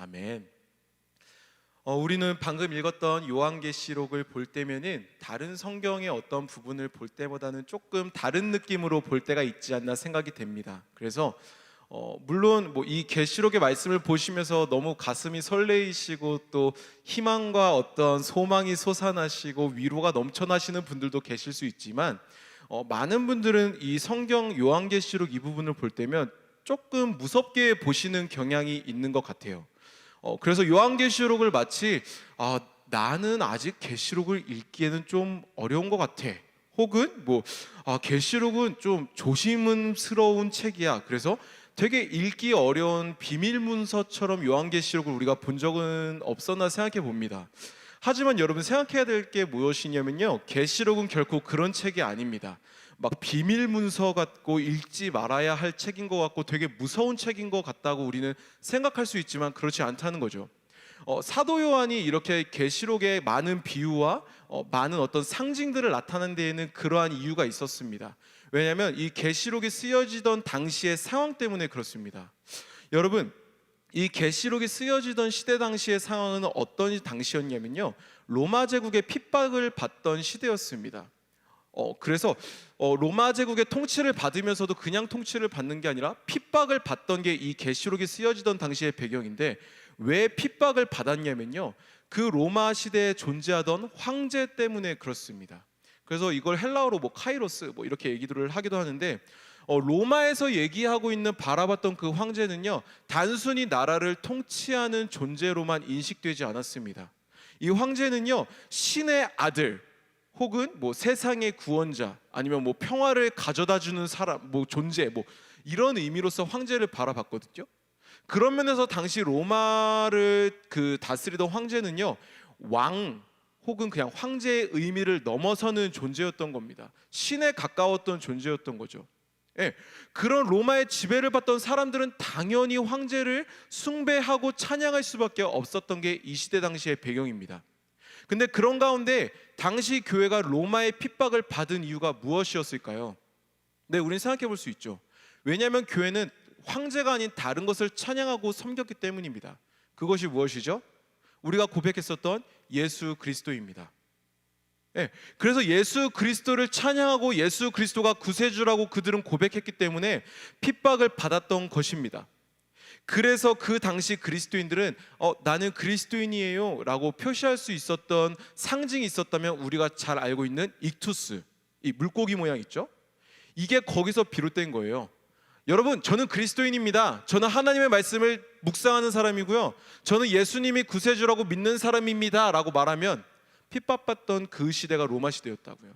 아멘. 우리는 방금 읽었던 요한계시록을 볼 때면은 다른 성경의 어떤 부분을 볼 때보다는 조금 다른 느낌으로 볼 때가 있지 않나 생각이 됩니다. 그래서 물론 이 계시록의 말씀을 보시면서 너무 가슴이 설레이시고 또 희망과 어떤 소망이 솟아나시고 위로가 넘쳐나시는 분들도 계실 수 있지만 많은 분들은 이 성경 요한계시록 이 부분을 볼 때면 조금 무섭게 보시는 경향이 있는 것 같아요. 그래서 요한계시록을 마치 나는 아직 계시록을 읽기에는 좀 어려운 것 같아, 혹은 계시록은 좀 조심스러운 책이야, 그래서 되게 읽기 어려운 비밀 문서처럼 요한계시록을 우리가 본 적은 없었나 생각해 봅니다. 하지만 여러분 생각해야 될 게 무엇이냐면요, 계시록은 결코 그런 책이 아닙니다. 막 비밀 문서 같고 읽지 말아야 할 책인 것 같고 되게 무서운 책인 것 같다고 우리는 생각할 수 있지만 그렇지 않다는 거죠. 사도 요한이 이렇게 계시록의 많은 비유와 많은 어떤 상징들을 나타낸 데에는 그러한 이유가 있었습니다. 왜냐하면 이 계시록이 쓰여지던 당시의 상황 때문에 그렇습니다. 여러분, 이 계시록이 쓰여지던 시대 당시의 상황은 어떤 당시였냐면요, 로마 제국의 핍박을 받던 시대였습니다. 그래서 로마 제국의 통치를 받으면서도 그냥 통치를 받는 게 아니라 핍박을 받던 게 이 계시록이 쓰여지던 당시의 배경인데, 왜 핍박을 받았냐면요, 그 로마 시대에 존재하던 황제 때문에 그렇습니다. 그래서 이걸 헬라어로 카이로스 이렇게 얘기들을 하기도 하는데, 로마에서 얘기하고 있는 바라봤던 그 황제는요, 단순히 나라를 통치하는 존재로만 인식되지 않았습니다. 이 황제는요, 신의 아들, 혹은 세상의 구원자, 아니면 평화를 가져다주는 사람, 존재, 이런 의미로서 황제를 바라봤거든요. 그런 면에서 당시 로마를 다스리던 황제는요, 왕 혹은 그냥 황제의 의미를 넘어서는 존재였던 겁니다. 신에 가까웠던 존재였던 거죠. 예, 그런 로마의 지배를 받던 사람들은 당연히 황제를 숭배하고 찬양할 수밖에 없었던 게 이 시대 당시의 배경입니다. 근데 그런 가운데 당시 교회가 로마의 핍박을 받은 이유가 무엇이었을까요? 네, 우리는 생각해 볼 수 있죠. 왜냐하면 교회는 황제가 아닌 다른 것을 찬양하고 섬겼기 때문입니다. 그것이 무엇이죠? 우리가 고백했었던 예수 그리스도입니다. 네, 그래서 예수 그리스도를 찬양하고 예수 그리스도가 구세주라고 그들은 고백했기 때문에 핍박을 받았던 것입니다. 그래서 그 당시 그리스도인들은 나는 그리스도인이에요 라고 표시할 수 있었던 상징이 있었다면, 우리가 잘 알고 있는 익투스, 이 물고기 모양 있죠? 이게 거기서 비롯된 거예요. 여러분, 저는 그리스도인입니다, 저는 하나님의 말씀을 묵상하는 사람이고요, 저는 예수님이 구세주라고 믿는 사람입니다 라고 말하면 핍박받던 그 시대가 로마 시대였다고요.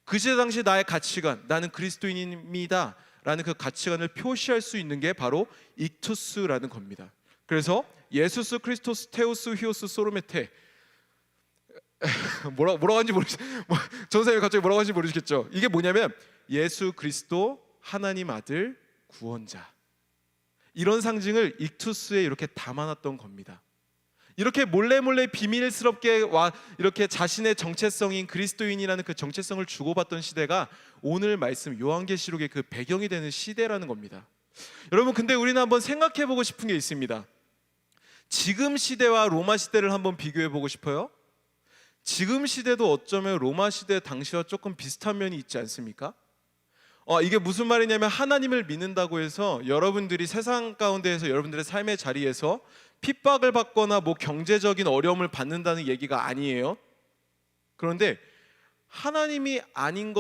그 시대 당시 나의 가치관, 나는 그리스도인입니다 라는 그 가치관을 표시할 수 있는 게 바로 익투스라는 겁니다. 그래서 예수스 크리스토스 테오스 히오스 소로메테, 뭐라고 하는지 전사님 갑자기 뭐라고 하는지 모르시겠죠? 이게 뭐냐면 예수 그리스도 하나님 아들 구원자, 이런 상징을 익투스에 이렇게 담아놨던 겁니다. 이렇게 몰래 비밀스럽게 이렇게 자신의 정체성인 그리스도인이라는 그 정체성을 주고받던 시대가 오늘 말씀 요한계시록의 그 배경이 되는 시대라는 겁니다. 여러분, 근데 우리는 한번 생각해보고 싶은 게 있습니다. 지금 시대와 로마 시대를 한번 비교해보고 싶어요. 지금 시대도 어쩌면 로마 시대 당시와 조금 비슷한 면이 있지 않습니까? 이게 무슨 말이냐면, 하나님을 믿는다고 해서 여러분들이 세상 가운데에서 여러분들의 삶의 자리에서 핍박을 받거나 경제적인 어려움을 받는다는 얘기가 아니에요. 그런데 하나님이 아닌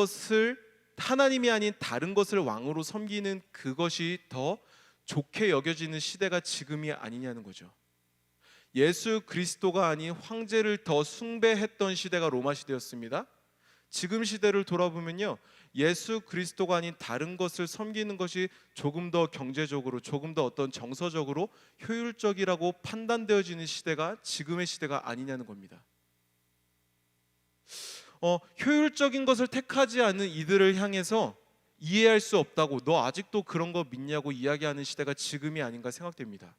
다른 것을 왕으로 섬기는 그것이 더 좋게 여겨지는 시대가 지금이 아니냐는 거죠. 예수 그리스도가 아닌 황제를 더 숭배했던 시대가 로마 시대였습니다. 지금 시대를 돌아보면요, 예수 그리스도가 아닌 다른 것을 섬기는 것이 조금 더 경제적으로, 조금 더 어떤 정서적으로 효율적이라고 판단되어지는 시대가 지금의 시대가 아니냐는 겁니다. 효율적인 것을 택하지 않는 이들을 향해서 이해할 수 없다고, 너 아직도 그런 거 믿냐고 이야기하는 시대가 지금이 아닌가 생각됩니다.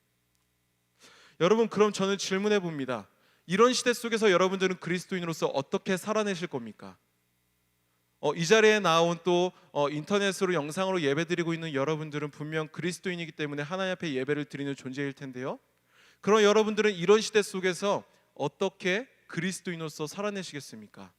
여러분, 그럼 저는 질문해 봅니다. 이런 시대 속에서 여러분들은 그리스도인으로서 어떻게 살아내실 겁니까? 이 자리에 나온 또 인터넷으로 영상으로 예배드리고 있는 여러분들은 분명 그리스도인이기 때문에 하나님 앞에 예배를 드리는 존재일 텐데요, 그럼 여러분들은 이런 시대 속에서 어떻게 그리스도인으로서 살아내시겠습니까?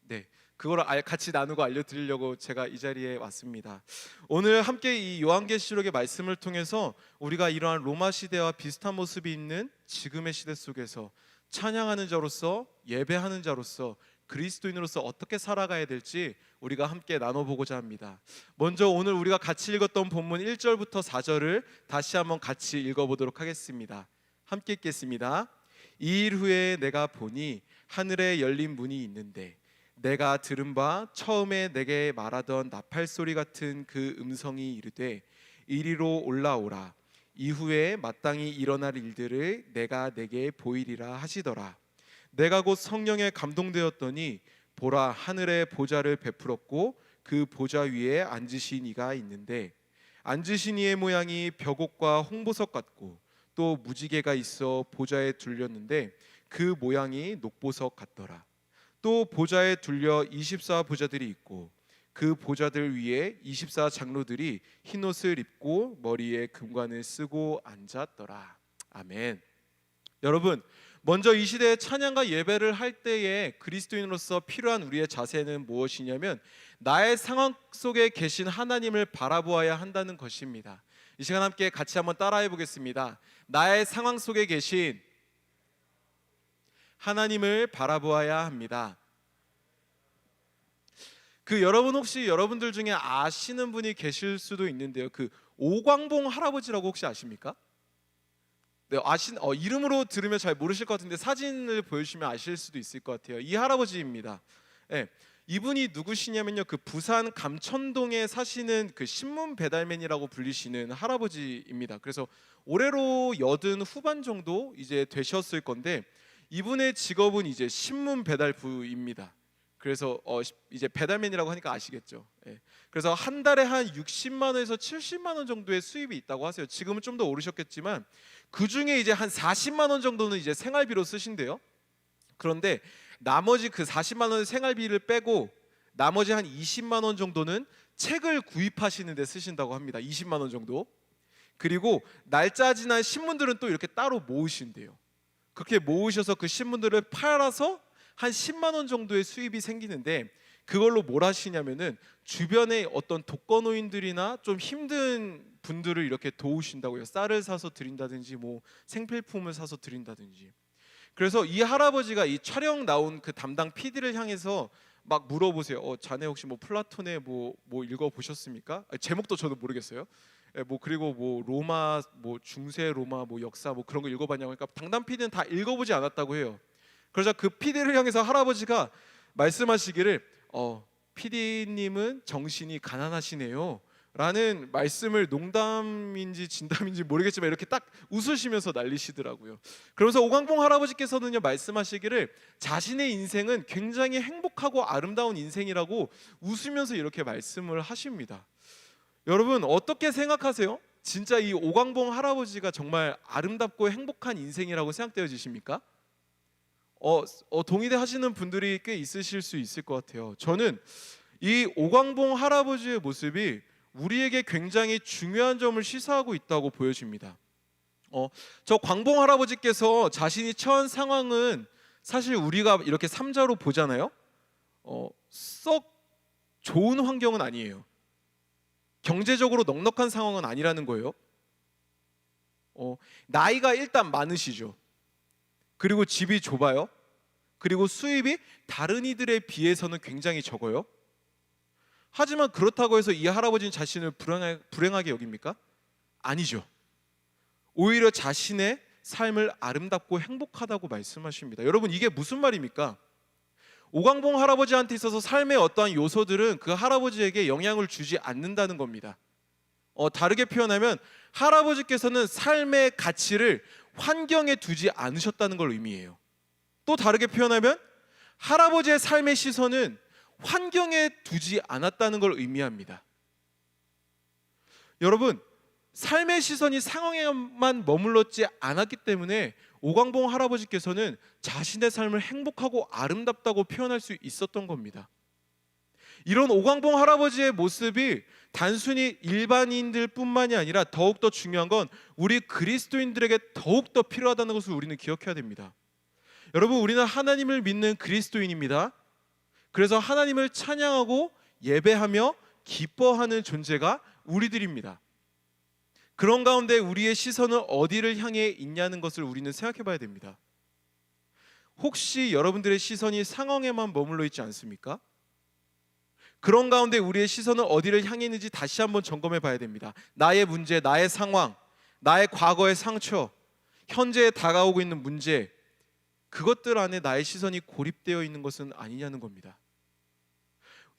네, 그걸 같이 나누고 알려드리려고 제가 이 자리에 왔습니다. 오늘 함께 이 요한계시록의 말씀을 통해서 우리가 이러한 로마 시대와 비슷한 모습이 있는 지금의 시대 속에서 찬양하는 자로서, 예배하는 자로서, 그리스도인으로서 어떻게 살아가야 될지 우리가 함께 나눠보고자 합니다. 먼저 오늘 우리가 같이 읽었던 본문 1절부터 4절을 다시 한번 같이 읽어보도록 하겠습니다. 함께 읽겠습니다. 이 일 후에 내가 보니 하늘에 열린 문이 있는데 내가 들은 바 처음에 내게 말하던 나팔 소리 같은 그 음성이 이르되 이리로 올라오라. 이후에 마땅히 일어날 일들을 내가 내게 보이리라 하시더라. 내가 곧 성령에 감동되었더니 보라, 하늘에 보좌를 베풀었고 그 보좌 위에 앉으신 이가 있는데 앉으신 이의 모양이 벽옥과 홍보석 같고 또 무지개가 있어 보좌에 둘렸는데 그 모양이 녹보석 같더라. 또 보좌에 둘려 24 보좌들이 있고 그 보좌들 위에 24 장로들이 흰옷을 입고 머리에 금관을 쓰고 앉았더라. 아멘. 여러분, 먼저 이 시대에 찬양과 예배를 할 때에 그리스도인으로서 필요한 우리의 자세는 무엇이냐면 나의 상황 속에 계신 하나님을 바라보아야 한다는 것입니다. 이 시간 함께 같이 한번 따라해 보겠습니다. 나의 상황 속에 계신 하나님을 바라보아야 합니다. 여러분 혹시 여러분들 중에 아시는 분이 계실 수도 있는데요. 오광봉 할아버지라고 혹시 아십니까? 네, 이름으로 들으면 잘 모르실 것 같은데 사진을 보여주시면 아실 수도 있을 것 같아요. 이 할아버지입니다. 네, 이분이 누구시냐면요, 부산 감천동에 사시는 신문 배달맨이라고 불리시는 할아버지입니다. 그래서 올해로 80 후반 정도 이제 되셨을 건데 이분의 직업은 이제 신문 배달부입니다. 그래서 이제 배달맨이라고 하니까 아시겠죠. 예. 그래서 한 달에 한 60만 원에서 70만 원 정도의 수입이 있다고 하세요. 지금은 좀 더 오르셨겠지만 그 중에 이제 한 40만 원 정도는 이제 생활비로 쓰신대요. 그런데 나머지 40만 원의 생활비를 빼고 나머지 한 20만 원 정도는 책을 구입하시는 데 쓰신다고 합니다. 20만 원 정도. 그리고 날짜 지난 신문들은 또 이렇게 따로 모으신대요. 그렇게 모으셔서 그 신문들을 팔아서 한 10만 원 정도의 수입이 생기는데 그걸로 뭘 하시냐면은 주변에 어떤 독거노인들이나 좀 힘든 분들을 이렇게 도우신다고요. 쌀을 사서 드린다든지 뭐 생필품을 사서 드린다든지. 그래서 이 할아버지가 이 촬영 나온 담당 PD를 향해서 막 물어보세요. 자네 혹시 플라톤의 뭐 읽어 보셨습니까? 제목도 저도 모르겠어요. 그리고 로마 중세 로마 역사 그런 거 읽어봤냐고 하니까 담당 PD는 다 읽어보지 않았다고 해요. 그러자 그 PD를 향해서 할아버지가 말씀하시기를 PD님은 정신이 가난하시네요 라는 말씀을 농담인지 진담인지 모르겠지만 이렇게 딱 웃으시면서 날리시더라고요. 그러면서 오광봉 할아버지께서는요 말씀하시기를 자신의 인생은 굉장히 행복하고 아름다운 인생이라고 웃으면서 이렇게 말씀을 하십니다. 여러분 어떻게 생각하세요? 진짜 이 오광봉 할아버지가 정말 아름답고 행복한 인생이라고 생각되어지십니까? 동의대 하시는 분들이 꽤 있으실 수 있을 것 같아요. 저는 이 오광봉 할아버지의 모습이 우리에게 굉장히 중요한 점을 시사하고 있다고 보여집니다. 저 광봉 할아버지께서 자신이 처한 상황은 사실 우리가 이렇게 삼자로 보잖아요. 썩 좋은 환경은 아니에요. 경제적으로 넉넉한 상황은 아니라는 거예요. 나이가 일단 많으시죠. 그리고 집이 좁아요. 그리고 수입이 다른 이들에 비해서는 굉장히 적어요. 하지만 그렇다고 해서 이 할아버지는 자신을 불행하게 여깁니까? 아니죠. 오히려 자신의 삶을 아름답고 행복하다고 말씀하십니다. 여러분 이게 무슨 말입니까? 오광봉 할아버지한테 있어서 삶의 어떠한 요소들은 그 할아버지에게 영향을 주지 않는다는 겁니다. 다르게 표현하면 할아버지께서는 삶의 가치를 환경에 두지 않으셨다는 걸 의미해요. 또 다르게 표현하면 할아버지의 삶의 시선은 환경에 두지 않았다는 걸 의미합니다. 여러분 삶의 시선이 상황에만 머물렀지 않았기 때문에 오광봉 할아버지께서는 자신의 삶을 행복하고 아름답다고 표현할 수 있었던 겁니다. 이런 오광봉 할아버지의 모습이 단순히 일반인들 뿐만이 아니라 더욱더 중요한 건 우리 그리스도인들에게 더욱더 필요하다는 것을 우리는 기억해야 됩니다. 여러분, 우리는 하나님을 믿는 그리스도인입니다. 그래서 하나님을 찬양하고 예배하며 기뻐하는 존재가 우리들입니다. 그런 가운데 우리의 시선은 어디를 향해 있냐는 것을 우리는 생각해 봐야 됩니다. 혹시 여러분들의 시선이 상황에만 머물러 있지 않습니까? 그런 가운데 우리의 시선은 어디를 향해 있는지 다시 한번 점검해 봐야 됩니다. 나의 문제, 나의 상황, 나의 과거의 상처, 현재에 다가오고 있는 문제, 그것들 안에 나의 시선이 고립되어 있는 것은 아니냐는 겁니다.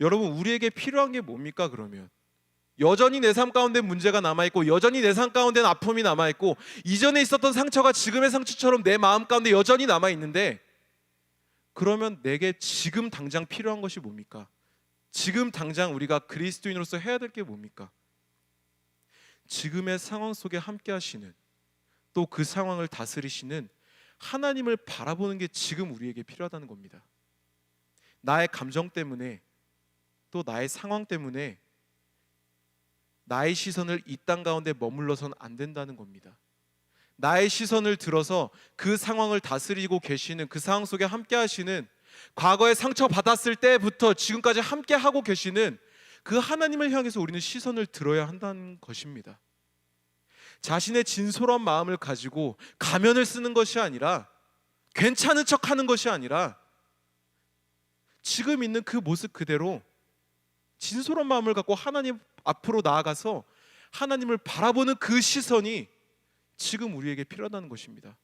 여러분, 우리에게 필요한 게 뭡니까 그러면? 여전히 내 삶 가운데 문제가 남아있고, 여전히 내 삶 가운데는 아픔이 남아있고, 이전에 있었던 상처가 지금의 상처처럼 내 마음 가운데 여전히 남아있는데, 그러면 내게 지금 당장 필요한 것이 뭡니까? 지금 당장 우리가 그리스도인으로서 해야 될 게 뭡니까? 지금의 상황 속에 함께 하시는, 또 그 상황을 다스리시는 하나님을 바라보는 게 지금 우리에게 필요하다는 겁니다. 나의 감정 때문에, 또 나의 상황 때문에 나의 시선을 이 땅 가운데 머물러선 안 된다는 겁니다. 나의 시선을 들어서 그 상황을 다스리고 계시는, 그 상황 속에 함께 하시는, 과거에 상처 받았을 때부터 지금까지 함께 하고 계시는 그 하나님을 향해서 우리는 시선을 들어야 한다는 것입니다. 자신의 진솔한 마음을 가지고 가면을 쓰는 것이 아니라, 괜찮은 척하는 것이 아니라, 지금 있는 그 모습 그대로 진솔한 마음을 갖고 하나님 앞으로 나아가서 하나님을 바라보는 그 시선이 지금 우리에게 필요하다는 것입니다.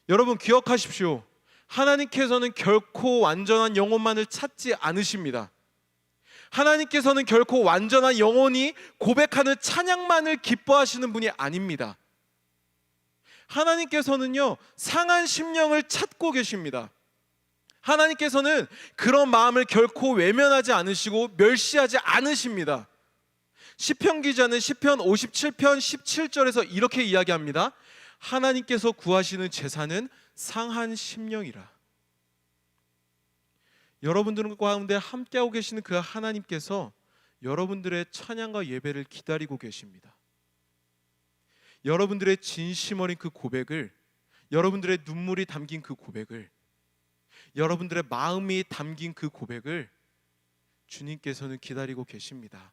여러분, 기억하십시오. 하나님께서는 결코 완전한 영혼만을 찾지 않으십니다. 하나님께서는 결코 완전한 영혼이 고백하는 찬양만을 기뻐하시는 분이 아닙니다. 하나님께서는요, 상한 심령을 찾고 계십니다. 하나님께서는 그런 마음을 결코 외면하지 않으시고 멸시하지 않으십니다. 시편 기자는 시편 57편 17절에서 이렇게 이야기합니다. 하나님께서 구하시는 제사는 상한 심령이라. 여러분들 가운데 함께하고 계시는 그 하나님께서 여러분들의 찬양과 예배를 기다리고 계십니다. 여러분들의 진심 어린 그 고백을, 여러분들의 눈물이 담긴 그 고백을, 여러분들의 마음이 담긴 그 고백을 주님께서는 기다리고 계십니다.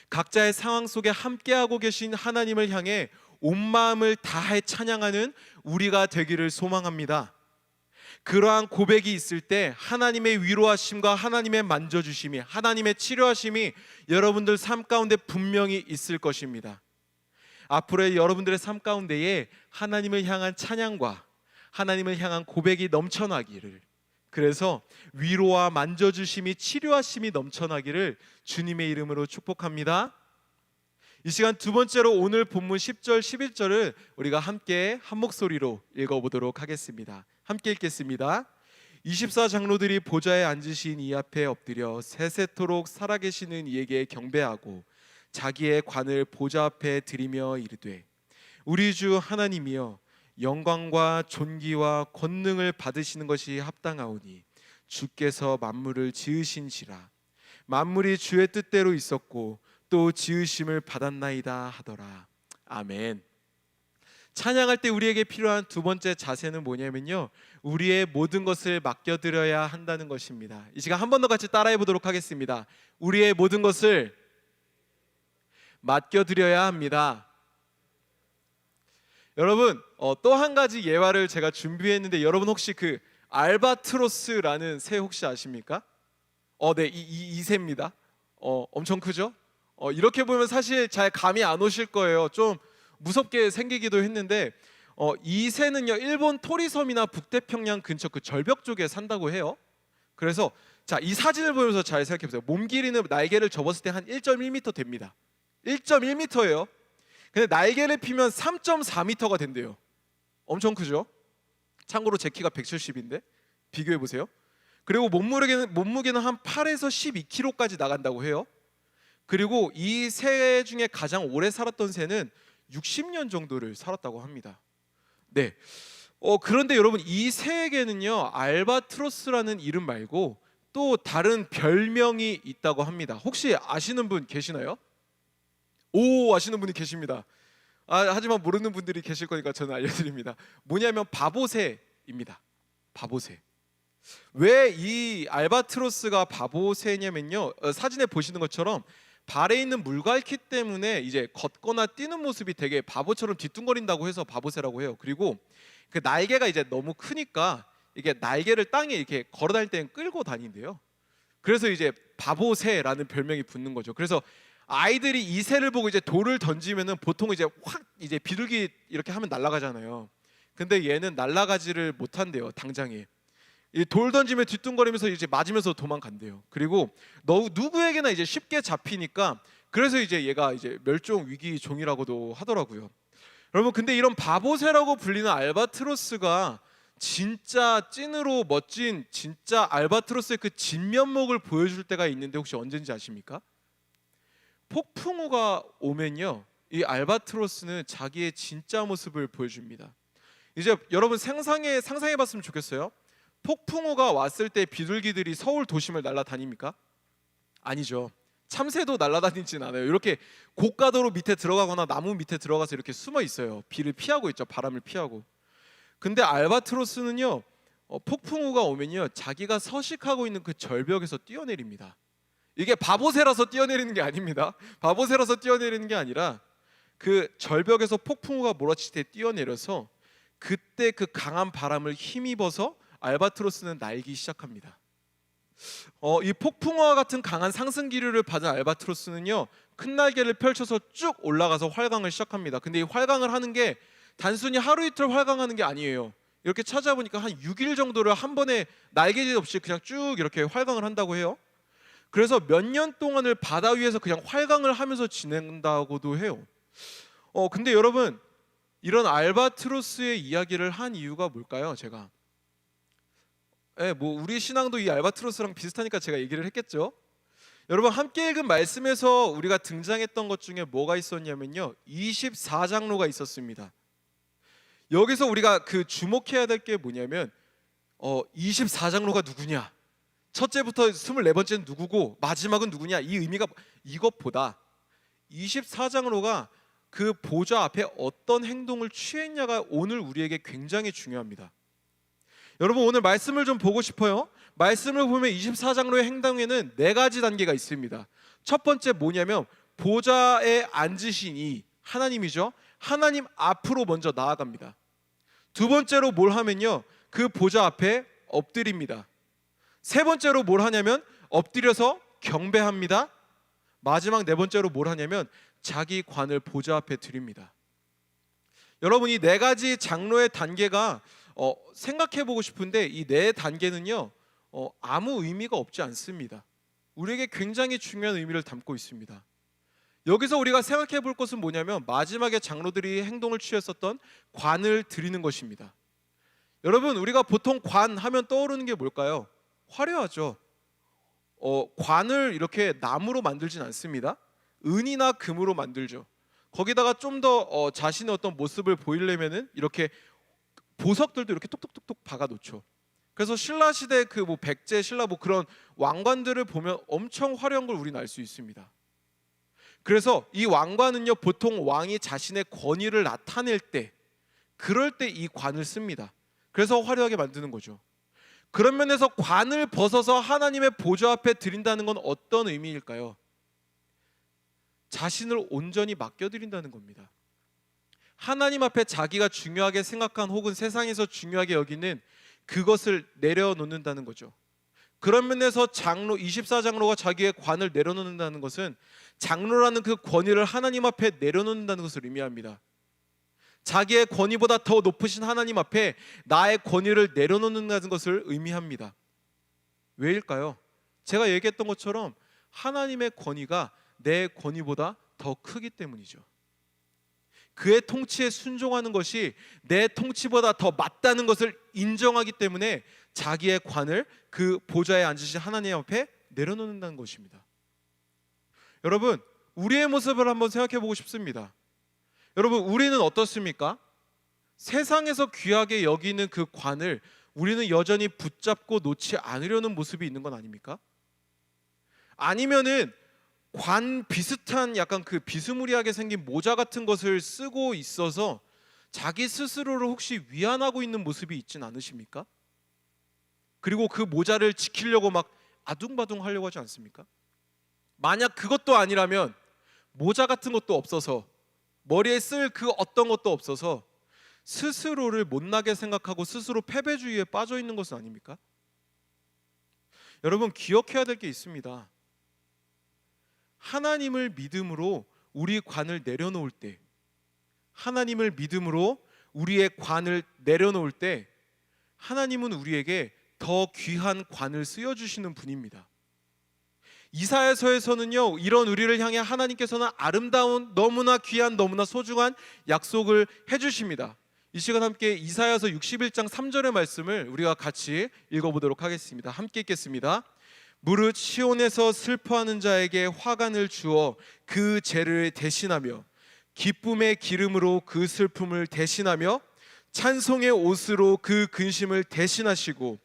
각자의 상황 속에 함께하고 계신 하나님을 향해 온 마음을 다해 찬양하는 우리가 되기를 소망합니다. 그러한 고백이 있을 때 하나님의 위로하심과 하나님의 만져주심이, 하나님의 치료하심이 여러분들 삶 가운데 분명히 있을 것입니다. 앞으로의 여러분들의 삶 가운데에 하나님을 향한 찬양과 하나님을 향한 고백이 넘쳐나기를, 그래서 위로와 만져주심이, 치료하심이 넘쳐나기를 주님의 이름으로 축복합니다. 이 시간 두 번째로 오늘 본문 10절 11절을 우리가 함께 한 목소리로 읽어보도록 하겠습니다. 함께 읽겠습니다. 24장로들이 보좌에 앉으신 이 앞에 엎드려 세세토록 살아계시는 이에게 경배하고 자기의 관을 보좌 앞에 드리며 이르되, 우리 주 하나님이여, 영광과 존귀와 권능을 받으시는 것이 합당하오니 주께서 만물을 지으신지라. 만물이 주의 뜻대로 있었고 또 지으심을 받았나이다 하더라. 아멘. 찬양할 때 우리에게 필요한 두 번째 자세는 뭐냐면요, 우리의 모든 것을 맡겨드려야 한다는 것입니다. 이 시간 한 번 더 같이 따라해 보도록 하겠습니다. 우리의 모든 것을 맡겨드려야 합니다. 여러분, 또 한 가지 예화를 제가 준비했는데, 여러분 혹시 그 알바트로스라는 새 혹시 아십니까? 네, 이 새입니다. 엄청 크죠? 이렇게 보면 사실 잘 감이 안 오실 거예요. 좀 무섭게 생기기도 했는데, 이 새는요, 일본 토리섬이나 북태평양 근처 그 절벽 쪽에 산다고 해요. 그래서 자, 이 사진을 보면서 잘 생각해 보세요. 몸 길이는 날개를 접었을 때 한 1.1m 됩니다. 1.1m예요. 근데 날개를 피면 3.4m가 된대요. 엄청 크죠? 참고로 제 키가 170인데 비교해 보세요. 그리고 몸무게는 한 8에서 12kg까지 나간다고 해요. 그리고 이 새 중에 가장 오래 살았던 새는 60년 정도를 살았다고 합니다. 네. 그런데 여러분, 이 새에게는요, 알바트로스라는 이름 말고 또 다른 별명이 있다고 합니다. 혹시 아시는 분 계시나요? 오, 아시는 분이 계십니다. 하지만 모르는 분들이 계실 거니까 저는 알려드립니다. 뭐냐면 바보새입니다. 바보새. 왜 이 알바트로스가 바보새냐면요, 사진에 보시는 것처럼 발에 있는 물갈퀴 때문에 이제 걷거나 뛰는 모습이 되게 바보처럼 뒤뚱거린다고 해서 바보새라고 해요. 그리고 그 날개가 이제 너무 크니까 이게 날개를 땅에 이렇게 걸어 다닐 때는 끌고 다닌대요. 그래서 이제 바보새라는 별명이 붙는 거죠. 그래서 아이들이 이 새를 보고 이제 돌을 던지면은 보통 이제 확 이제 비둘기 이렇게 하면 날아가잖아요. 근데 얘는 날아가지를 못한대요, 당장에. 이 돌 던지면 뒤뚱거리면서 이제 맞으면서 도망간대요. 그리고 누구에게나 이제 쉽게 잡히니까 그래서 이제 얘가 이제 멸종 위기 종이라고도 하더라고요. 여러분, 근데 이런 바보새라고 불리는 알바트로스가 진짜 찐으로 멋진 진짜 알바트로스의 그 진면목을 보여줄 때가 있는데 혹시 언제인지 아십니까? 폭풍우가 오면요, 이 알바트로스는 자기의 진짜 모습을 보여줍니다. 이제 여러분 상상해봤으면 좋겠어요. 폭풍우가 왔을 때 비둘기들이 서울 도심을 날아다닙니까? 아니죠. 참새도 날아다니진 않아요. 이렇게 고가도로 밑에 들어가거나 나무 밑에 들어가서 이렇게 숨어 있어요. 비를 피하고 있죠. 바람을 피하고. 근데 알바트로스는요, 폭풍우가 오면요, 자기가 서식하고 있는 그 절벽에서 뛰어내립니다. 이게 바보새라서 뛰어내리는 게 아닙니다. 바보새라서 뛰어내리는 게 아니라 그 절벽에서 폭풍우가 몰아칠 때 뛰어내려서 그때 그 강한 바람을 힘입어서 알바트로스는 날기 시작합니다. 이 폭풍우와 같은 강한 상승 기류를 받은 알바트로스는요, 큰 날개를 펼쳐서 쭉 올라가서 활강을 시작합니다. 근데 이 활강을 하는 게 단순히 하루 이틀 활강하는 게 아니에요. 이렇게 찾아보니까 한 6일 정도를 한 번에 날개짓 없이 그냥 쭉 이렇게 활강을 한다고 해요. 그래서 몇 년 동안을 바다 위에서 그냥 활강을 하면서 지낸다고도 해요. 근데 여러분, 이런 알바트로스의 이야기를 한 이유가 뭘까요? 제가 뭐 우리 신앙도 이 알바트로스랑 비슷하니까 제가 얘기를 했겠죠. 여러분, 함께 읽은 말씀에서 우리가 등장했던 것 중에 뭐가 있었냐면요, 24장로가 있었습니다. 여기서 우리가 그 주목해야 될 게 뭐냐면 24장로가 누구냐, 첫째부터 24번째는 누구고 마지막은 누구냐, 이 의미가 이것보다 24장로가 그 보좌 앞에 어떤 행동을 취했냐가 오늘 우리에게 굉장히 중요합니다. 여러분, 오늘 말씀을 좀 보고 싶어요. 말씀을 보면 24장로의 행동에는 4가지 단계가 있습니다. 첫 번째 뭐냐면 보좌에 앉으신 이 하나님이죠. 하나님 앞으로 먼저 나아갑니다. 두 번째로 뭘 하면요, 그 보좌 앞에 엎드립니다. 세 번째로 뭘 하냐면 엎드려서 경배합니다. 마지막 4번째로 뭘 하냐면 자기 관을 보좌 앞에 드립니다. 여러분, 이 4가지 장로의 단계가 생각해보고 싶은데 이 4단계는요 아무 의미가 없지 않습니다. 우리에게 굉장히 중요한 의미를 담고 있습니다. 여기서 우리가 생각해 볼 것은 뭐냐면 마지막에 장로들이 행동을 취했었던 관을 드리는 것입니다. 여러분, 우리가 보통 관 하면 떠오르는 게 뭘까요? 화려하죠. 관을 이렇게 나무로 만들진 않습니다. 은이나 금으로 만들죠. 거기다가 좀 더 자신의 어떤 모습을 보이려면은 이렇게 보석들도 이렇게 톡톡톡톡 박아 놓죠. 그래서 신라 시대 그 뭐 백제 신라 뭐 그런 왕관들을 보면 엄청 화려한 걸 우리는 알 수 있습니다. 그래서 이 왕관은요, 보통 왕이 자신의 권위를 나타낼 때, 그럴 때 이 관을 씁니다. 그래서 화려하게 만드는 거죠. 그런 면에서 관을 벗어서 하나님의 보좌 앞에 드린다는 건 어떤 의미일까요? 자신을 온전히 맡겨드린다는 겁니다. 하나님 앞에 자기가 중요하게 생각한 혹은 세상에서 중요하게 여기는 그것을 내려놓는다는 거죠. 그런 면에서 장로 24장로가 자기의 관을 내려놓는다는 것은 장로라는 그 권위를 하나님 앞에 내려놓는다는 것을 의미합니다. 자기의 권위보다 더 높으신 하나님 앞에 나의 권위를 내려놓는다는 것을 의미합니다. 왜일까요? 제가 얘기했던 것처럼 하나님의 권위가 내 권위보다 더 크기 때문이죠. 그의 통치에 순종하는 것이 내 통치보다 더 맞다는 것을 인정하기 때문에 자기의 관을 그 보좌에 앉으신 하나님 앞에 내려놓는다는 것입니다. 여러분, 우리의 모습을 한번 생각해 보고 싶습니다. 여러분, 우리는 어떻습니까? 세상에서 귀하게 여기는 그 관을 우리는 여전히 붙잡고 놓지 않으려는 모습이 있는 건 아닙니까? 아니면은 관 비슷한 약간 그 비스무리하게 생긴 모자 같은 것을 쓰고 있어서 자기 스스로를 혹시 위안하고 있는 모습이 있진 않으십니까? 그리고 그 모자를 지키려고 막 아둥바둥 하려고 하지 않습니까? 만약 그것도 아니라면 모자 같은 것도 없어서 머리에 쓸 그 어떤 것도 없어서 스스로를 못나게 생각하고 스스로 패배주의에 빠져 있는 것은 아닙니까? 여러분 기억해야 될 게 있습니다. 하나님을 믿음으로 우리 관을 내려놓을 때, 하나님을 믿음으로 우리의 관을 내려놓을 때 하나님은 우리에게 더 귀한 관을 쓰여주시는 분입니다. 이사야서에서는요, 이런 우리를 향해 하나님께서는 아름다운 너무나 귀한 너무나 소중한 약속을 해주십니다. 이 시간 함께 이사야서 61장 3절의 말씀을 우리가 같이 읽어보도록 하겠습니다. 함께 읽겠습니다. 무릇 시온에서 슬퍼하는 자에게 화관을 주어 그 죄를 대신하며 기쁨의 기름으로 그 슬픔을 대신하며 찬송의 옷으로 그 근심을 대신하시고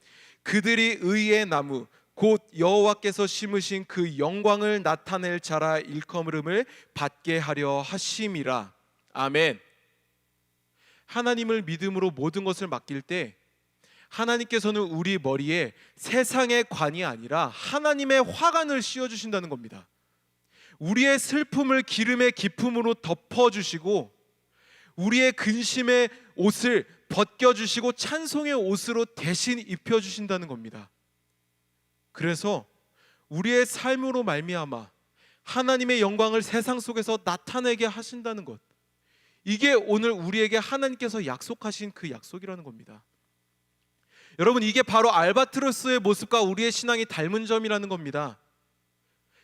그들이 의의 나무 곧 여호와께서 심으신 그 영광을 나타낼 자라 일컬음을 받게 하려 하심이라. 아멘. 하나님을 믿음으로 모든 것을 맡길 때 하나님께서는 우리 머리에 세상의 관이 아니라 하나님의 화관을 씌워주신다는 겁니다. 우리의 슬픔을 기름의 기품으로 덮어주시고 우리의 근심의 옷을 벗겨주시고 찬송의 옷으로 대신 입혀주신다는 겁니다. 그래서 우리의 삶으로 말미암아 하나님의 영광을 세상 속에서 나타내게 하신다는 것, 이게 오늘 우리에게 하나님께서 약속하신 그 약속이라는 겁니다. 여러분 이게 바로 알바트로스의 모습과 우리의 신앙이 닮은 점이라는 겁니다.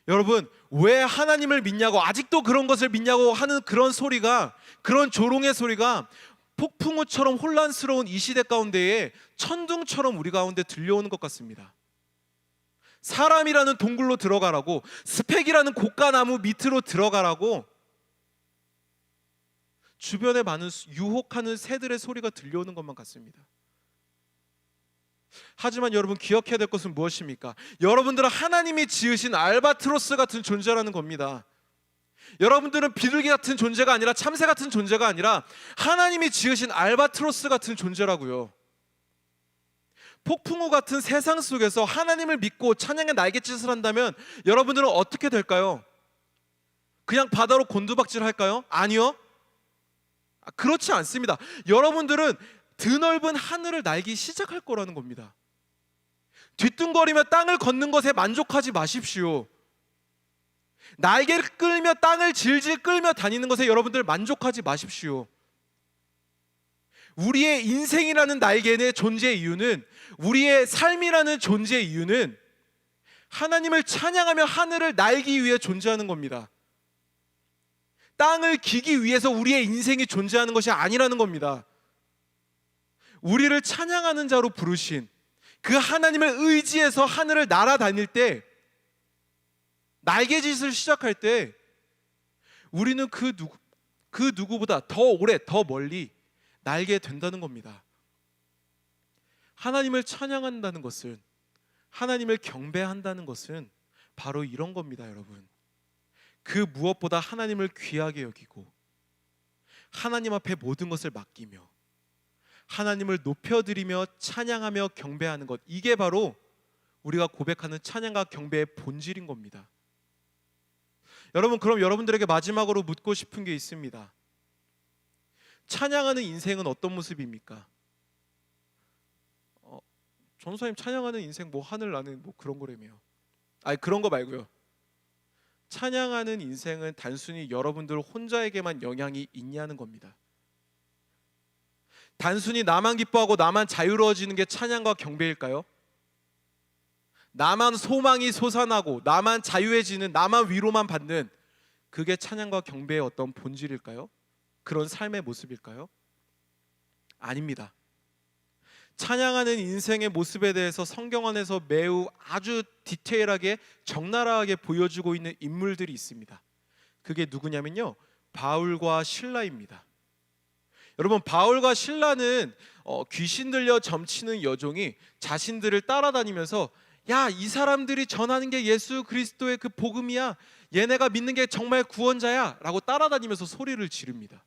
여러분 왜 하나님을 믿냐고 아직도 그런 것을 믿냐고 하는 그런 소리가, 그런 조롱의 소리가 폭풍우처럼 혼란스러운 이 시대 가운데에 천둥처럼 우리 가운데 들려오는 것 같습니다. 사람이라는 동굴로 들어가라고, 스펙이라는 고가나무 밑으로 들어가라고 주변에 많은 유혹하는 새들의 소리가 들려오는 것만 같습니다. 하지만 여러분 기억해야 될 것은 무엇입니까? 여러분들은 하나님이 지으신 알바트로스 같은 존재라는 겁니다. 여러분들은 비둘기 같은 존재가 아니라, 참새 같은 존재가 아니라 하나님이 지으신 알바트로스 같은 존재라고요. 폭풍우 같은 세상 속에서 하나님을 믿고 찬양의 날갯짓을 한다면 여러분들은 어떻게 될까요? 그냥 바다로 곤두박질 할까요? 아니요. 그렇지 않습니다. 여러분들은 드넓은 하늘을 날기 시작할 거라는 겁니다. 뒤뚱거리며 땅을 걷는 것에 만족하지 마십시오. 날개를 끌며 땅을 질질 끌며 다니는 것에 여러분들 만족하지 마십시오. 우리의 인생이라는 날개의 존재의 이유는, 우리의 삶이라는 존재의 이유는 하나님을 찬양하며 하늘을 날기 위해 존재하는 겁니다. 땅을 기기 위해서 우리의 인생이 존재하는 것이 아니라는 겁니다. 우리를 찬양하는 자로 부르신 그 하나님을 의지해서 하늘을 날아다닐 때, 날개짓을 시작할 때 우리는 그 누구보다 더 오래 더 멀리 날게 된다는 겁니다. 하나님을 찬양한다는 것은, 하나님을 경배한다는 것은 바로 이런 겁니다. 여러분 그 무엇보다 하나님을 귀하게 여기고 하나님 앞에 모든 것을 맡기며 하나님을 높여드리며 찬양하며 경배하는 것, 이게 바로 우리가 고백하는 찬양과 경배의 본질인 겁니다. 여러분 그럼 여러분들에게 마지막으로 묻고 싶은 게 있습니다. 찬양하는 인생은 어떤 모습입니까? 전도사님 찬양하는 인생 뭐 하늘 나는 뭐 그런 거라며. 아니 그런 거 말고요. 찬양하는 인생은 단순히 여러분들 혼자에게만 영향이 있냐는 겁니다. 단순히 나만 기뻐하고 나만 자유로워지는 게 찬양과 경배일까요? 나만 소망이 솟아나고 나만 자유해지는, 나만 위로만 받는, 그게 찬양과 경배의 어떤 본질일까요? 그런 삶의 모습일까요? 아닙니다. 찬양하는 인생의 모습에 대해서 성경 안에서 매우 아주 디테일하게 적나라하게 보여주고 있는 인물들이 있습니다. 그게 누구냐면요, 바울과 실라입니다. 여러분, 바울과 실라는 귀신 들려 점치는 여종이 자신들을 따라다니면서 야, 이 사람들이 전하는 게 예수 그리스도의 그 복음이야, 얘네가 믿는 게 정말 구원자야 라고 따라다니면서 소리를 지릅니다.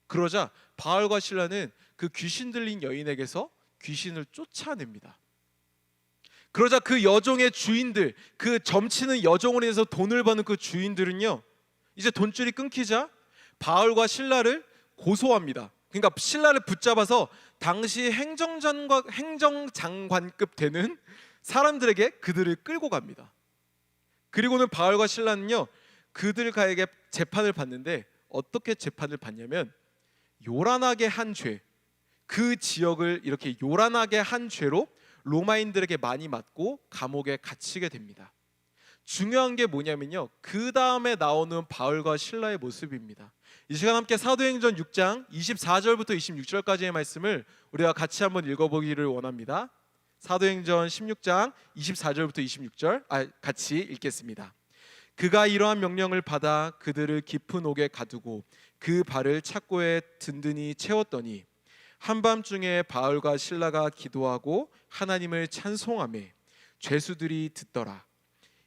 그러자 바울과 실라는 그 귀신 들린 여인에게서 귀신을 쫓아냅니다. 그러자 그 여종의 주인들, 그 점치는 여종으로 인해서 돈을 버는 그 주인들은요, 이제 돈줄이 끊기자 바울과 실라를 고소합니다. 그러니까 신라를 붙잡아서 당시 행정장관급 되는 사람들에게 그들을 끌고 갑니다. 그리고는 바울과 신라는요, 그들에게 재판을 받는데 어떻게 재판을 받냐면 요란하게 한 죄, 그 지역을 이렇게 요란하게 한 죄로 로마인들에게 많이 맞고 감옥에 갇히게 됩니다. 중요한 게 뭐냐면요, 그 다음에 나오는 바울과 실라의 모습입니다. 이 시간 함께 사도행전 6장 24절부터 26절까지의 말씀을 우리가 같이 한번 읽어보기를 원합니다. 사도행전 16장 24절부터 26절 같이 읽겠습니다. 그가 이러한 명령을 받아 그들을 깊은 옥에 가두고 그 발을 착고에 든든히 채웠더니 한밤중에 바울과 실라가 기도하고 하나님을 찬송하매 죄수들이 듣더라.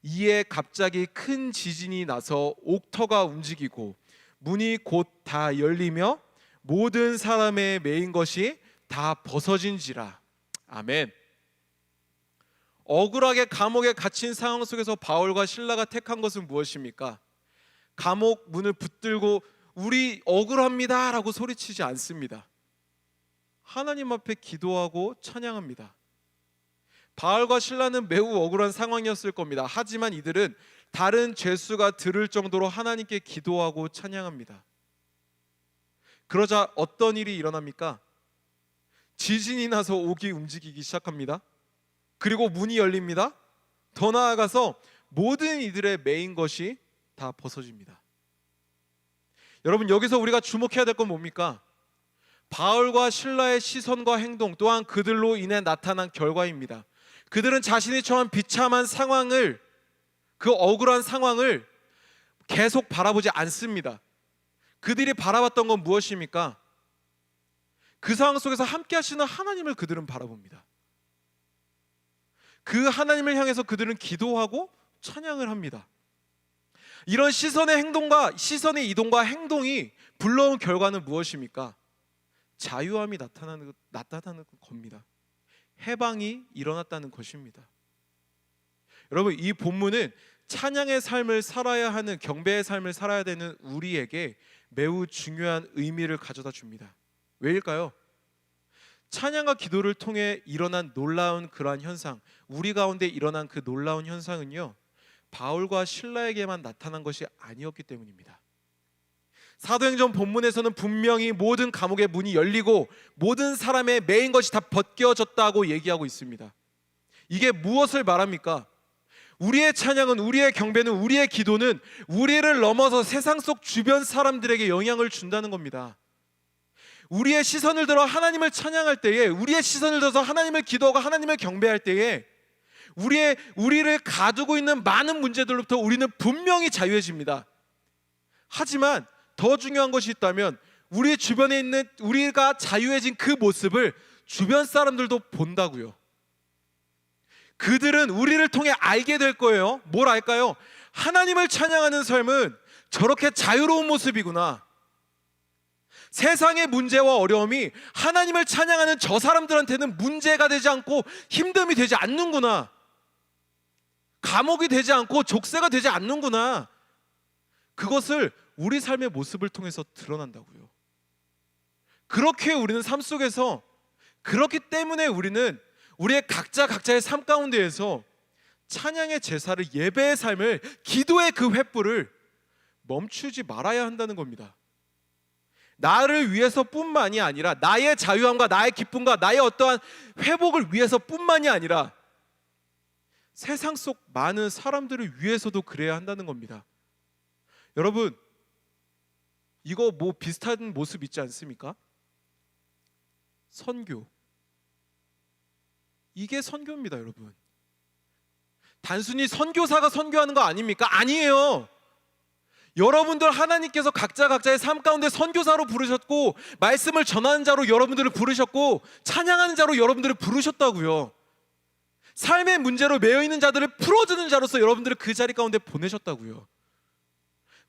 이에 갑자기 큰 지진이 나서 옥터가 움직이고 문이 곧 다 열리며 모든 사람의 매인 것이 다 벗어진지라. 아멘. 억울하게 감옥에 갇힌 상황 속에서 바울과 실라가 택한 것은 무엇입니까? 감옥 문을 붙들고 우리 억울합니다 라고 소리치지 않습니다. 하나님 앞에 기도하고 찬양합니다. 바울과 실라는 매우 억울한 상황이었을 겁니다. 하지만 이들은 다른 죄수가 들을 정도로 하나님께 기도하고 찬양합니다. 그러자 어떤 일이 일어납니까? 지진이 나서 옥이 움직이기 시작합니다. 그리고 문이 열립니다. 더 나아가서 모든 이들의 매인 것이 다 벗어집니다. 여러분, 여기서 우리가 주목해야 될 건 뭡니까? 바울과 실라의 시선과 행동 또한 그들로 인해 나타난 결과입니다. 그들은 자신이 처한 비참한 상황을, 그 억울한 상황을 계속 바라보지 않습니다. 그들이 바라봤던 건 무엇입니까? 그 상황 속에서 함께 하시는 하나님을 그들은 바라봅니다. 그 하나님을 향해서 그들은 기도하고 찬양을 합니다. 이런 시선의 이동과 행동이 불러온 결과는 무엇입니까? 자유함이 나타나는 겁니다. 해방이 일어났다는 것입니다. 여러분, 이 본문은 찬양의 삶을 살아야 하는, 경배의 삶을 살아야 되는 우리에게 매우 중요한 의미를 가져다 줍니다. 왜일까요? 찬양과 기도를 통해 일어난 놀라운 그러한 현상, 우리 가운데 일어난 그 놀라운 현상은요, 바울과 실라에게만 나타난 것이 아니었기 때문입니다. 사도행전 본문에서는 분명히 모든 감옥의 문이 열리고 모든 사람의 매인 것이 다 벗겨졌다고 얘기하고 있습니다. 이게 무엇을 말합니까? 우리의 찬양은, 우리의 경배는, 우리의 기도는 우리를 넘어서 세상 속 주변 사람들에게 영향을 준다는 겁니다. 우리의 시선을 들어 하나님을 찬양할 때에, 우리의 시선을 들어서 하나님을 기도하고 하나님을 경배할 때에 우리를 가두고 있는 많은 문제들로부터 우리는 분명히 자유해집니다. 하지만 더 중요한 것이 있다면 우리 주변에 있는 우리가 자유해진 그 모습을 주변 사람들도 본다고요. 그들은 우리를 통해 알게 될 거예요. 뭘 알까요? 하나님을 찬양하는 삶은 저렇게 자유로운 모습이구나. 세상의 문제와 어려움이 하나님을 찬양하는 저 사람들한테는 문제가 되지 않고 힘듦이 되지 않는구나. 감옥이 되지 않고 족쇄가 되지 않는구나. 그것을 우리 삶의 모습을 통해서 드러난다고요. 그렇게 우리는 삶 속에서, 그렇기 때문에 우리는 우리의 각자의 삶 가운데에서 찬양의 제사를, 예배의 삶을, 기도의 그 횃불을 멈추지 말아야 한다는 겁니다. 나를 위해서뿐만이 아니라, 나의 자유함과 나의 기쁨과 나의 어떠한 회복을 위해서뿐만이 아니라 세상 속 많은 사람들을 위해서도 그래야 한다는 겁니다. 여러분, 이거 뭐 비슷한 모습 있지 않습니까? 선교. 이게 선교입니다, 여러분. 단순히 선교사가 선교하는 거 아닙니까? 아니에요. 여러분들 하나님께서 각자의 삶 가운데 선교사로 부르셨고, 말씀을 전하는 자로 여러분들을 부르셨고, 찬양하는 자로 여러분들을 부르셨다고요. 삶의 문제로 매여 있는 자들을 풀어주는 자로서 여러분들을 그 자리 가운데 보내셨다고요.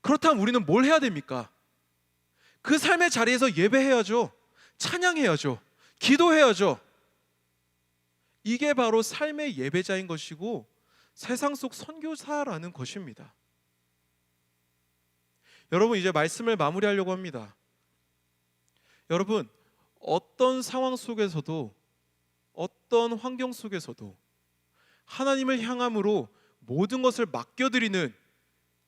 그렇다면 우리는 뭘 해야 됩니까? 그 삶의 자리에서 예배해야죠. 찬양해야죠. 기도해야죠. 이게 바로 삶의 예배자인 것이고 세상 속 선교사라는 것입니다. 여러분, 이제 말씀을 마무리하려고 합니다. 여러분, 어떤 상황 속에서도, 어떤 환경 속에서도 하나님을 향함으로 모든 것을 맡겨드리는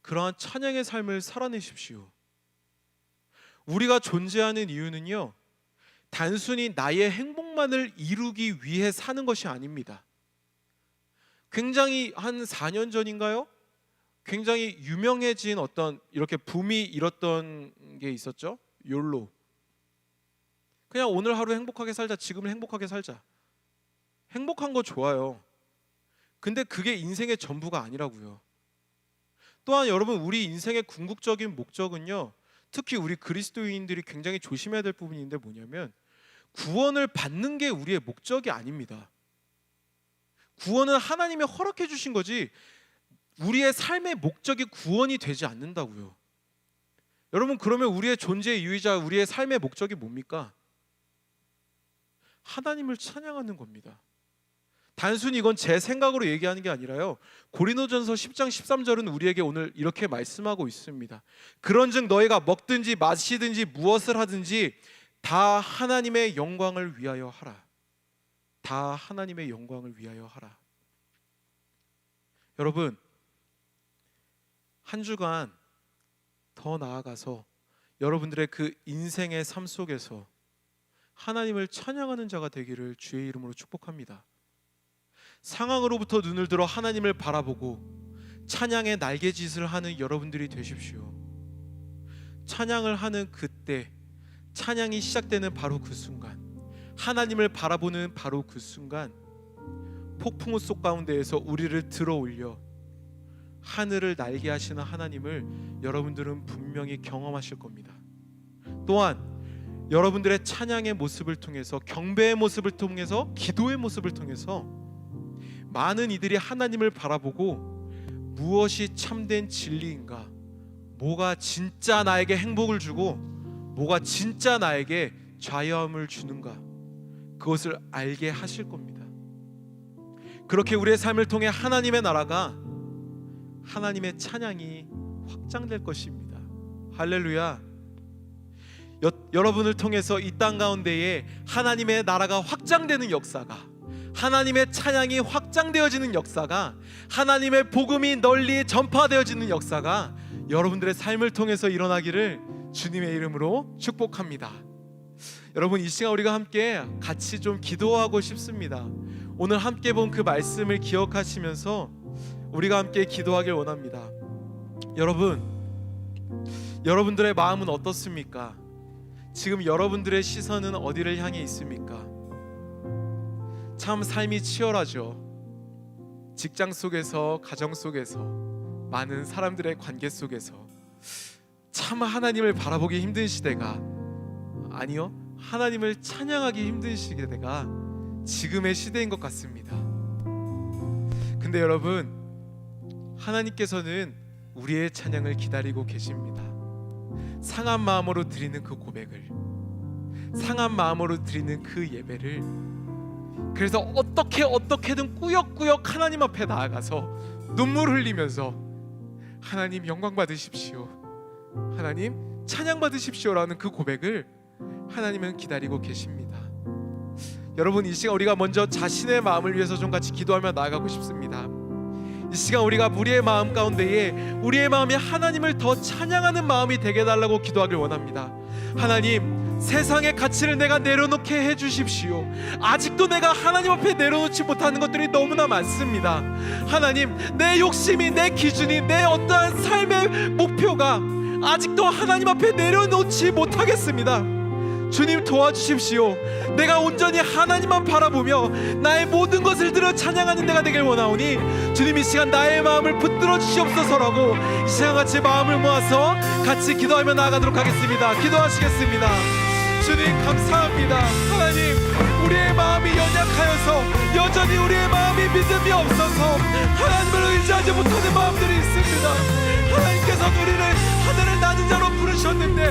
그러한 찬양의 삶을 살아내십시오. 우리가 존재하는 이유는요, 단순히 나의 행복만을 이루기 위해 사는 것이 아닙니다. 굉장히 한 4년 전인가요? 굉장히 유명해진 어떤 이렇게 붐이 일었던 게 있었죠. 욜로. 그냥 오늘 하루 행복하게 살자, 지금을 행복하게 살자. 행복한 거 좋아요. 근데 그게 인생의 전부가 아니라고요. 또한 여러분, 우리 인생의 궁극적인 목적은요, 특히 우리 그리스도인들이 굉장히 조심해야 될 부분인데 뭐냐면, 구원을 받는 게 우리의 목적이 아닙니다. 구원은 하나님이 허락해 주신 거지 우리의 삶의 목적이 구원이 되지 않는다고요. 여러분, 그러면 우리의 존재의 유의자, 우리의 삶의 목적이 뭡니까? 하나님을 찬양하는 겁니다. 단순히 이건 제 생각으로 얘기하는 게 아니라요, 고린도전서 10장 13절은 우리에게 오늘 이렇게 말씀하고 있습니다. 그런즉 너희가 먹든지 마시든지 무엇을 하든지 다 하나님의 영광을 위하여 하라. 다 하나님의 영광을 위하여 하라. 여러분, 한 주간 더 나아가서 여러분들의 그 인생의 삶 속에서 하나님을 찬양하는 자가 되기를 주의 이름으로 축복합니다. 상황으로부터 눈을 들어 하나님을 바라보고 찬양의 날개짓을 하는 여러분들이 되십시오. 찬양을 하는 그때, 찬양이 시작되는 바로 그 순간, 하나님을 바라보는 바로 그 순간, 폭풍우 속 가운데에서 우리를 들어 올려 하늘을 날게 하시는 하나님을 여러분들은 분명히 경험하실 겁니다. 또한 여러분들의 찬양의 모습을 통해서, 경배의 모습을 통해서, 기도의 모습을 통해서 많은 이들이 하나님을 바라보고 무엇이 참된 진리인가, 뭐가 진짜 나에게 행복을 주고 뭐가 진짜 나에게 자유함을 주는가, 그것을 알게 하실 겁니다. 그렇게 우리의 삶을 통해 하나님의 나라가, 하나님의 찬양이 확장될 것입니다. 할렐루야. 여러분을 통해서 이 땅 가운데에 하나님의 나라가 확장되는 역사가, 하나님의 찬양이 확장되어지는 역사가, 하나님의 복음이 널리 전파되어지는 역사가 여러분들의 삶을 통해서 일어나기를 주님의 이름으로 축복합니다. 여러분, 이 시간 우리가 함께 같이 좀 기도하고 싶습니다. 오늘 함께 본 그 말씀을 기억하시면서 우리가 함께 기도하길 원합니다. 여러분들의 마음은 어떻습니까? 지금 여러분들의 시선은 어디를 향해 있습니까? 참 삶이 치열하죠. 직장 속에서, 가정 속에서, 많은 사람들의 관계 속에서 참 하나님을 바라보기 힘든 시대가, 아니요, 하나님을 찬양하기 힘든 시대가 지금의 시대인 것 같습니다. 근데 여러분, 하나님께서는 우리의 찬양을 기다리고 계십니다. 상한 마음으로 드리는 그 고백을, 상한 마음으로 드리는 그 예배를, 그래서 어떻게든 꾸역꾸역 하나님 앞에 나아가서 눈물 흘리면서 하나님 영광 받으십시오, 하나님 찬양 받으십시오라는 그 고백을 하나님은 기다리고 계십니다. 여러분, 이 시간 우리가 먼저 자신의 마음을 위해서 좀 같이 기도하며 나아가고 싶습니다. 이 시간 우리가 우리의 마음 가운데에, 우리의 마음이 하나님을 더 찬양하는 마음이 되게 해달라고 기도하길 원합니다. 하나님, 세상의 가치를 내가 내려놓게 해주십시오. 아직도 내가 하나님 앞에 내려놓지 못하는 것들이 너무나 많습니다. 하나님, 내 욕심이, 내 기준이, 내 어떠한 삶의 목표가 아직도 하나님 앞에 내려놓지 못하겠습니다. 주님 도와주십시오. 내가 온전히 하나님만 바라보며 나의 모든 것을 들어 찬양하는 내가 되길 원하오니 주님 이 시간 나의 마음을 붙들어 주시옵소서라고 이 시간 같이 마음을 모아서 같이 기도하며 나아가도록 하겠습니다. 기도하시겠습니다. 주님 감사합니다. 하나님, 우리의 마음이 연약하여서 여전히 우리의 마음이 믿음이 없어서 하나님을 의지하지 못하는 마음들이 있습니다. 하나님께서 우리를 하늘을 나는 자로 부르셨는데,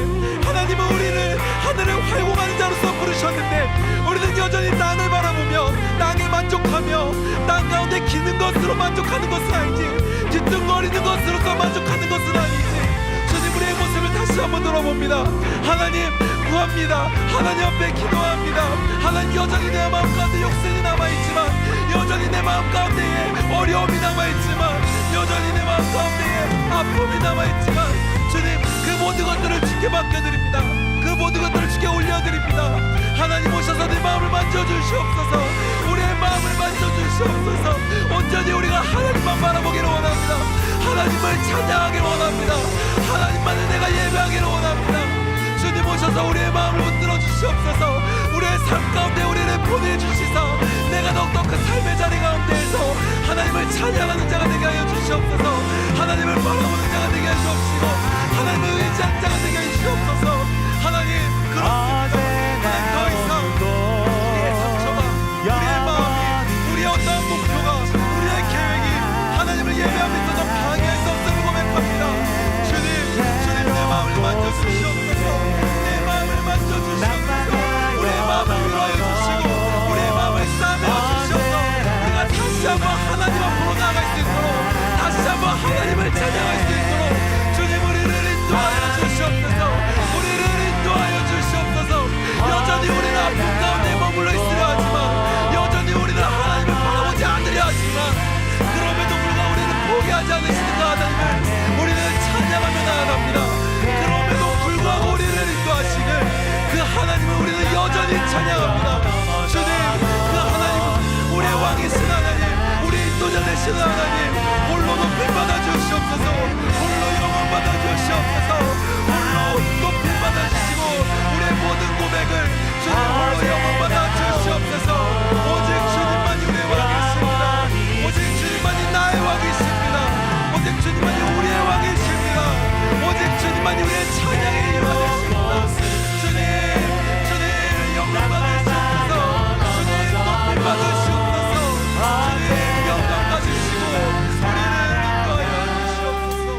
하나님은 우리를 하늘을 활공하는 자로서 부르셨는데, 우리는 여전히 땅을 바라보며 땅에 만족하며 땅 가운데 기는 것으로 만족하는 것은 아니지, 뒤뚱거리는 것으로서 만족하는 것은 아니지. 주님, 우리의 모습을 다시 한번 돌아봅니다. 하나님 구합니다. 하나님 앞에 기도합니다. 하나님, 여전히 내 마음 가운데 욕심이 남아있지만, 여전히 내 마음 가운데에 어려움이 남아있지만, 여전히 내 마음 가운데에 아픔이 남아있지만, 주님 그 모든 것들을 주께 맡겨드립니다. 그 모든 것들을 주께 올려드립니다. 하나님 오셔서 내 마음을 만져주시옵소서. 우리의 마음을 만져주시옵소서. 온전히 우리가 하나님만 바라보기를 원합니다. 하나님을 찬양하기를 원합니다. 하나님만을 내가 예배하기를 원합니다. 주님 오셔서 우리의 마음을 붙들어 주시옵소서. 우리의 삶 가운데 우리를 보내주시사 내가 더욱더 그 삶의 자리 가운데에서 하나님을 찬양하는 자가 되게 하여 주시옵소서. 하나님을 바라보는 자가 되게 하여 주옵시고, 하나님을 의지하는 자가 되게 하여 주옵소서. 하나님, 그렇습니다. 하나님, 더 이상 우리의 상처가, 우리의 마음이, 우리의 어떠한 목표가, 우리의 계획이 하나님을 예배함에 있어서 방해할 수 없음을 고백합니다. 주님 내 마음을 만져주시옵소서. 내 마음을 만져주시옵소서. 우리의 마음을 위로해 주시고 우리의 마음을 싸매어 주셔서 우리가 다시 한번 하나님 앞으로 나아갈 수 있도록, 다시 한번 하나님을 찬양할 수 있도록 주님 우리를 인도하여 주시옵소서. 우리를 인도하여 주시옵소서. 여전히 우리는 아픔 가운데 머물러 있으려 하지만, 여전히 우리는 하나님을 바라보지 않으려 하지만, 그럼에도 불구하고 우리는 포기하지 않으시는 그 하나님을 우리는 찬양하며 나아갑니다. 그럼에도 불구하고 우리를 인도하시는 그 하나님을 우리는 여전히 찬양합니다. 주님, 그 하나님은 우리의 왕이신 하나님, 우리 인도자 되시는 하나님, 홀로 높임 받아 주시옵소서. 홀로 영원 받아 주시옵소서. 홀로 높임 받아 주시고 우리의 모든 고백을 주님 홀로 영원 받아 주시옵소서. 오직 주님만이 우리의 왕이십니다. 오직 주님만이 나의 왕이십니다. 오직 주님만이 우리의 왕이십니다. 오직 주님만이 우리의 찬양의 이유가 되십니다. 주님 영광 받으시옵소서. 주님 높임 받으시옵소서. 주님 영광 받으시고 우리를 인도하여 주시옵소서.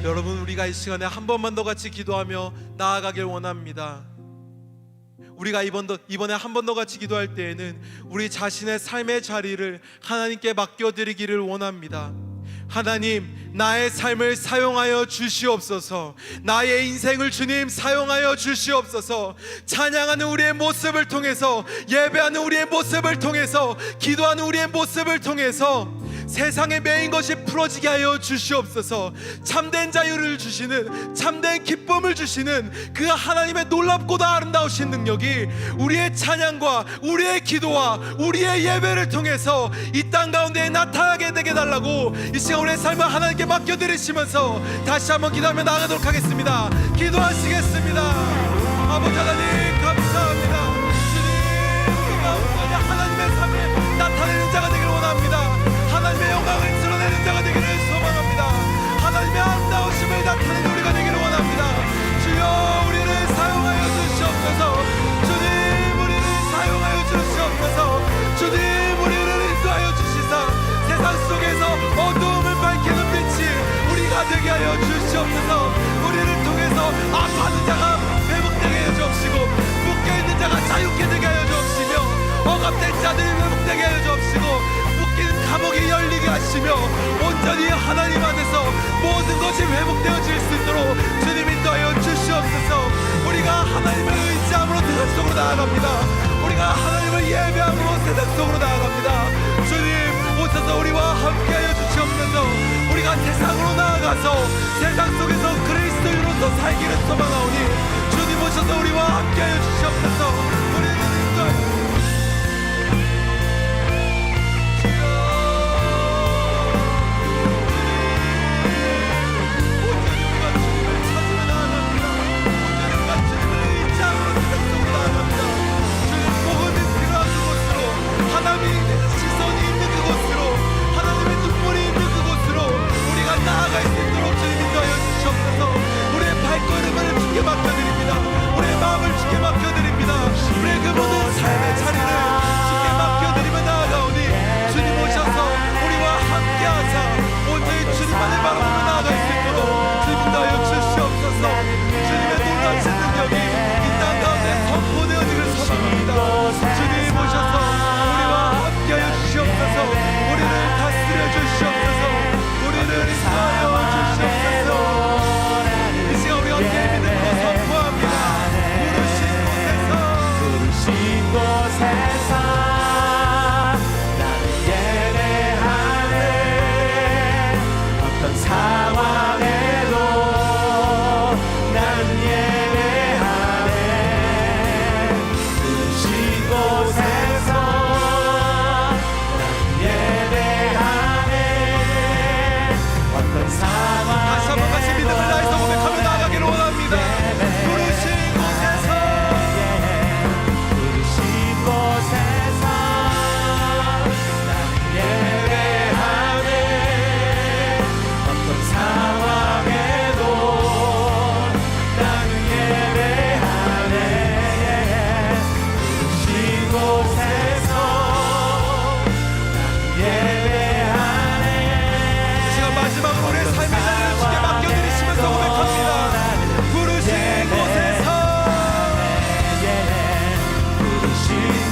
여러분, 우리가 이 시간에 한 번만 더 같이 기도하며 나아가길 원합니다. 우리가 이번에 한 번 더 같이 기도할 때에는 우리 자신의 삶의 자리를 하나님께 맡겨드리기를 원합니다. 하나님, 나의 삶을 사용하여 주시옵소서. 나의 인생을 주님 사용하여 주시옵소서. 찬양하는 우리의 모습을 통해서, 예배하는 우리의 모습을 통해서, 기도하는 우리의 모습을 통해서 세상에 매인 것이 풀어지게 하여 주시옵소서. 참된 자유를 주시는, 참된 기쁨을 주시는 그 하나님의 놀랍고도 아름다우신 능력이 우리의 찬양과 우리의 기도와 우리의 예배를 통해서 이 땅 가운데 나타나게 되게 달라고 이 시간 우리의 삶을 하나님께 맡겨드리시면서 다시 한번 기도하며 나아가도록 하겠습니다. 기도하시겠습니다. 아버지 하나님 감사합니다. 주님, 우리가 온전히 하나님의 삶에 나타내는 자가 되기를 원합니다. 하나님의 영광을 드러내는 자가 되기를 소망합니다. 하나님의 아름다우심을 나타내는 우리가 되기를 원합니다. 주여, 우리를 사용하여 주시옵소서. 주님, 우리를 사용하여 주시옵소서. 주님, 우리를 인도하여 주시사 세상 속에서 어두움을 밝히는 빛이 우리가 되게 하여 주시옵소서. 우리를 통해서 아파하는 자가 회복되게 하여 주옵시고, 묶여있는 자가 자유케 되게 하여 주옵시며, 억압된 자들이 회복되게 하여 주옵시고, 감옥이 열리게 하시며 온전히 하나님 안에서 모든 것이 회복되어질 수 있도록 주님 인도하여 주시옵소서. 우리가 하나님을 의지함으로 세상 속으로 나아갑니다. 우리가 하나님을 예배함으로 세상 속으로 나아갑니다. 주님 오셔서 우리와 함께하여 주시옵소서. 우리가 세상으로 나아가서 세상 속에서 그리스도인으로서 살기를 소망하오니 주님 오셔서 우리와 함께하여 주시옵소서. 우리는 인도하여 주님을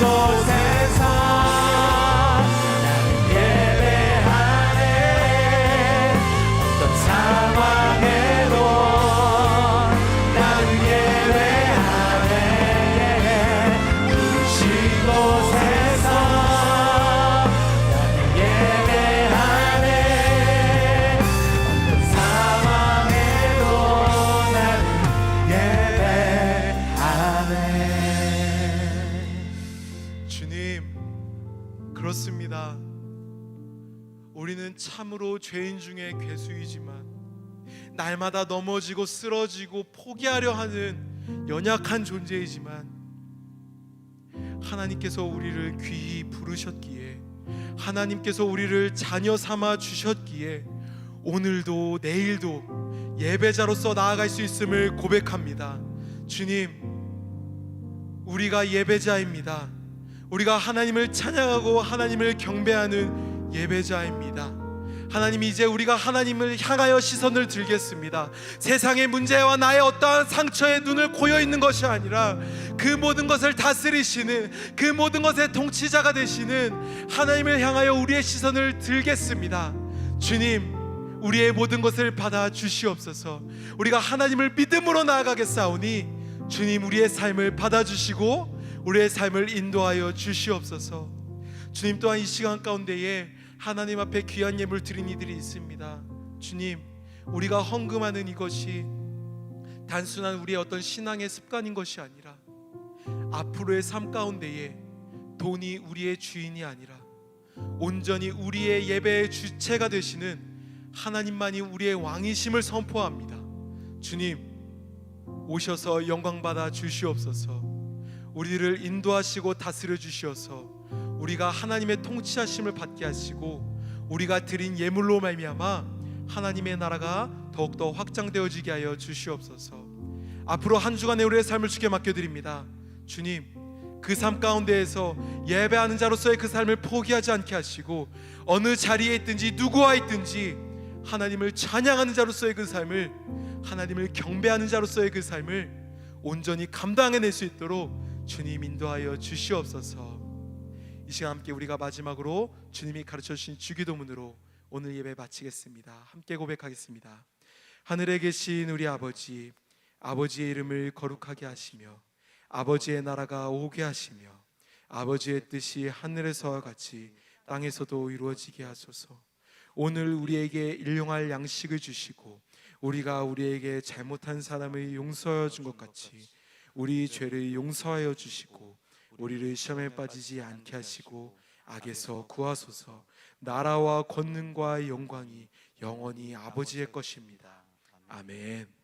곳에서 나는 예배하네. 어떤 상황에도 나는 예배하네. 부르신 곳에서 나는 예배하네. 어떤 상황에도 나는 예배하네. 주님, 그렇습니다. 우리는 참으로 죄인 중에 괴수이지만 날마다 넘어지고 쓰러지고 포기하려 하는 연약한 존재이지만 하나님께서 우리를 귀히 부르셨기에, 하나님께서 우리를 자녀 삼아 주셨기에 오늘도 내일도 예배자로서 나아갈 수 있음을 고백합니다. 주님, 우리가 예배자입니다. 우리가 하나님을 찬양하고 하나님을 경배하는 예배자입니다. 하나님, 이제 우리가 하나님을 향하여 시선을 들겠습니다. 세상의 문제와 나의 어떠한 상처에 눈을 고여 있는 것이 아니라 그 모든 것을 다스리시는, 그 모든 것의 통치자가 되시는 하나님을 향하여 우리의 시선을 들겠습니다. 주님, 우리의 모든 것을 받아 주시옵소서. 우리가 하나님을 믿음으로 나아가겠사오니 주님, 우리의 삶을 받아주시고 우리의 삶을 인도하여 주시옵소서. 주님, 또한 이 시간 가운데에 하나님 앞에 귀한 예물 드린 이들이 있습니다. 주님, 우리가 헌금하는 이것이 단순한 우리의 어떤 신앙의 습관인 것이 아니라 앞으로의 삶 가운데에 돈이 우리의 주인이 아니라 온전히 우리의 예배의 주체가 되시는 하나님만이 우리의 왕이심을 선포합니다. 주님, 오셔서 영광받아 주시옵소서. 우리를 인도하시고 다스려 주시어서 우리가 하나님의 통치하심을 받게 하시고 우리가 드린 예물로 말미암아 하나님의 나라가 더욱더 확장되어지게 하여 주시옵소서. 앞으로 한 주간의 우리의 삶을 주께 맡겨드립니다. 주님, 그 삶 가운데에서 예배하는 자로서의 그 삶을 포기하지 않게 하시고 어느 자리에 있든지 누구와 있든지 하나님을 찬양하는 자로서의 그 삶을, 하나님을 경배하는 자로서의 그 삶을 온전히 감당해낼 수 있도록 주님 인도하여 주시옵소서. 이 시간 함께 우리가 마지막으로 주님이 가르쳐 주신 주기도문으로 오늘 예배 마치겠습니다. 함께 고백하겠습니다. 하늘에 계신 우리 아버지, 아버지의 이름을 거룩하게 하시며 아버지의 나라가 오게 하시며 아버지의 뜻이 하늘에서와 같이 땅에서도 이루어지게 하소서. 오늘 우리에게 일용할 양식을 주시고 우리가 우리에게 잘못한 사람을 용서하여 준 것 같이 우리 죄를 용서하여 주시고 우리를 시험에 빠지지 않게 하시고 악에서 구하소서. 나라와 권능과 영광이 영원히 아버지의 것입니다. 아멘.